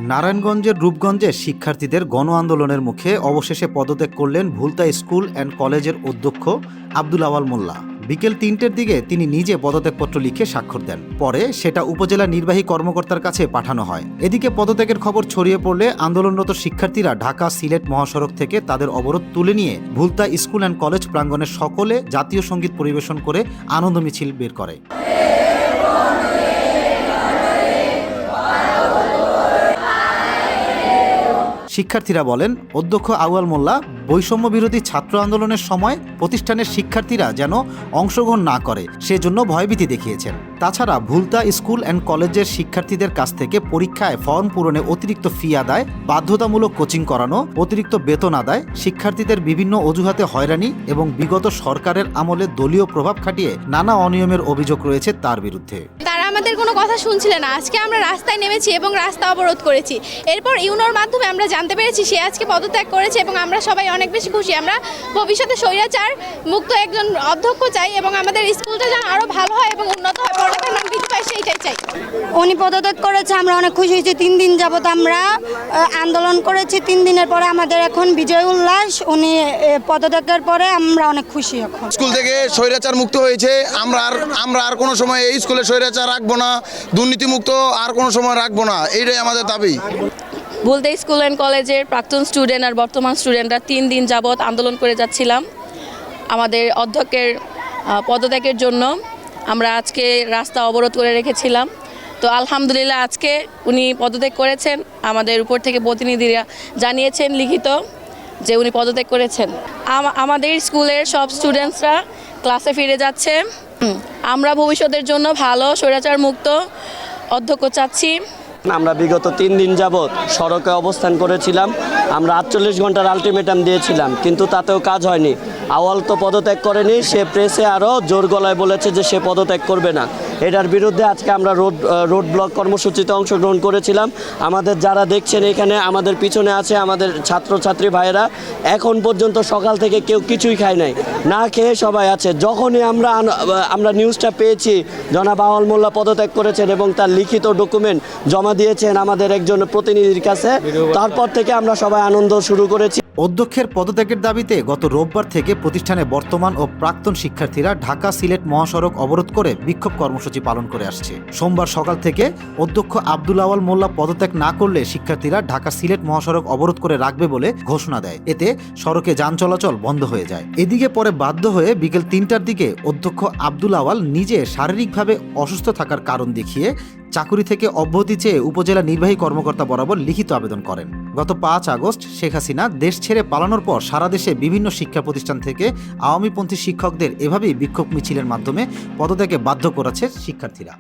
নারায়ণগঞ্জের রূপগঞ্জে শিক্ষার্থীদের গণ আন্দোলনের মুখে অবশেষে পদত্যাগ করলেন ভুলতা স্কুল অ্যান্ড কলেজের অধ্যক্ষ আব্দুল আওয়াল মোল্লা। বিকেল ৩টের দিকে তিনি নিজে পদত্যাগপত্র লিখে স্বাক্ষর দেন। পরে সেটা উপজেলা নির্বাহী কর্মকর্তার কাছে পাঠানো হয়। এদিকে পদত্যাগের খবর ছড়িয়ে পড়লে আন্দোলনরত শিক্ষার্থীরা ঢাকা সিলেট মহাসড়ক থেকে তাদের অবরোধ তুলে নিয়ে ভুলতা স্কুল অ্যান্ড কলেজ প্রাঙ্গণে সকলে জাতীয় সঙ্গীত পরিবেশন করে আনন্দ মিছিল বের করে। শিক্ষার্থীরা বলেন, অধ্যক্ষ আউয়াল মোল্লা বৈষম্য বিরোধী ছাত্র আন্দোলনের সময় প্রতিষ্ঠানের শিক্ষার্থীরা যেন অংশগ্রহণ না করে সেজন্য ভয়ভীতি দেখিয়েছেন। তাছাড়া ভুলতা স্কুল অ্যান্ড কলেজের শিক্ষার্থীদের কাছ থেকে পরীক্ষায় ফর্ম পূরণে অতিরিক্ত ফি আদায়, বাধ্যতামূলক কোচিং করানো, অতিরিক্ত বেতন আদায়, শিক্ষার্থীদের বিভিন্ন অজুহাতে হয়রানি এবং বিগত সরকারের আমলে দলীয় প্রভাব খাটিয়ে নানা অনিয়মের অভিযোগ রয়েছে তার বিরুদ্ধে। তারা আমাদের কোনো কথা শুনছিল না। আজকে আমরা রাস্তায় নেমেছি এবং রাস্তা অবরোধ করেছি। এরপর ইউনোর মাধ্যমে আমরা জানতে পেরেছি সে আজকে পদত্যাগ করেছে এবং আমরা সবাই অনেক বেশি খুশি। আমরা ভবিষ্যতে স্বৈরাচার মুক্ত একজন অধ্যক্ষ চাই এবং আমাদের স্কুলটা যেন আরও ভালো হয় এবং উন্নত হয়, পড়ালেখার মান বৃদ্ধি পায়, সেইটাই চাই। উনি পদত্যাগ করেছে, আমরা অনেক খুশি হয়েছি। 3 দিন যাবত আমরা আন্দোলন করেছি। 3 দিনের পরে আমাদের এখন বিজয় উল্লাস। উনি পদত্যাগের পরে আমরা অনেক খুশি। এখন স্কুল থেকে স্বৈরাচার মুক্ত হয়েছে। আমরা আর কোনো সময় এই স্কুলে স্বৈরাচার রাখবো না, দুর্নীতিমুক্ত আর কোনো সময় রাখবো না, এইটাই আমাদের দাবি। ভুলতা স্কুল অ্যান্ড কলেজের প্রাক্তন স্টুডেন্ট আর বর্তমান স্টুডেন্টরা 3 দিন যাবৎ আন্দোলন করে যাচ্ছিলাম আমাদের অধ্যক্ষের পদত্যাগের জন্য। আমরা আজকে রাস্তা অবরোধ করে রেখেছিলাম। তো আলহামদুলিল্লাহ আজকে উনি পদত্যাগ করেছেন। আমাদের উপর থেকে প্রতিনিধিরা জানিয়েছেন লিখিত যে উনি পদত্যাগ করেছেন। আমাদের স্কুলের সব স্টুডেন্টসরা ক্লাসে ফিরে যাচ্ছে। আমরা ভবিষ্যতের জন্য ভালো স্বৈরাচার মুক্ত অধ্যক্ষ চাচ্ছি। আমরা বিগত 3 দিন যাবৎ সড়কে অবস্থান করেছিলাম। আমরা 48 ঘন্টার আলটিমেটাম দিয়েছিলাম, কিন্তু তাতেও কাজ হয়নি। আওয়াল তো পদত্যাগ করেনি, সে প্রেসে আরও জোর গলায় বলেছে যে সে পদত্যাগ করবে না। এটার বিরুদ্ধে আজকে আমরা রোড ব্লক কর্মসূচিতে অংশগ্রহণ করেছিলাম। আমাদের যারা দেখছেন এখানে আমাদের পিছনে আছে আমাদের ছাত্রছাত্রী ভাইয়েরা, এখন পর্যন্ত সকাল থেকে কেউ কিছুই খায় নাই, না খেয়ে সবাই আছে। যখনই আমরা নিউজটা পেয়েছি জনাব আওয়াল মোল্লা পদত্যাগ করেছেন এবং তার লিখিত ডকুমেন্ট জমা দিয়েছেন আমাদের একজন প্রতিনিধির কাছে, তারপর থেকে আমরা সবাই আনন্দ শুরু করেছি। অধ্যক্ষের পদত্যাগের দাবিতে গত রোববার থেকে প্রতিষ্ঠানে বর্তমান ও প্রাক্তন শিক্ষার্থীরা ঢাকা সিলেট মহাসড়ক অবরোধ করে বিক্ষোভ কর্মসূচি পালন করে আসছে। সোমবার সকাল থেকে অধ্যক্ষ আব্দুল আওয়াল মোল্লা পদত্যাগ না করলে শিক্ষার্থীরা ঢাকা সিলেট মহাসড়ক অবরোধ করে রাখবে বলে ঘোষণা দেয়। এতে সড়কে যান চলাচল বন্ধ হয়ে যায়। এদিকে পরে বাধ্য হয়ে বিকেল 3টার দিকে অধ্যক্ষ আব্দুল আওয়াল নিজে শারীরিকভাবে অসুস্থ থাকার কারণ দেখিয়ে চাকুরি থেকে অব্যাহতি চেয়ে উপজেলা নির্বাহী কর্মকর্তা বরাবর লিখিত আবেদন করেন। গত 5 আগস্ট শেখ হাসিনা দেশ ছেড়ে পালানোর পর সারা দেশে বিভিন্ন শিক্ষা প্রতিষ্ঠান থেকে আওয়ামীপন্থী শিক্ষকদের এভাবেই বিক্ষোভ মিছিলের মাধ্যমে পদত্যাগে বাধ্য করেছে শিক্ষার্থীরা।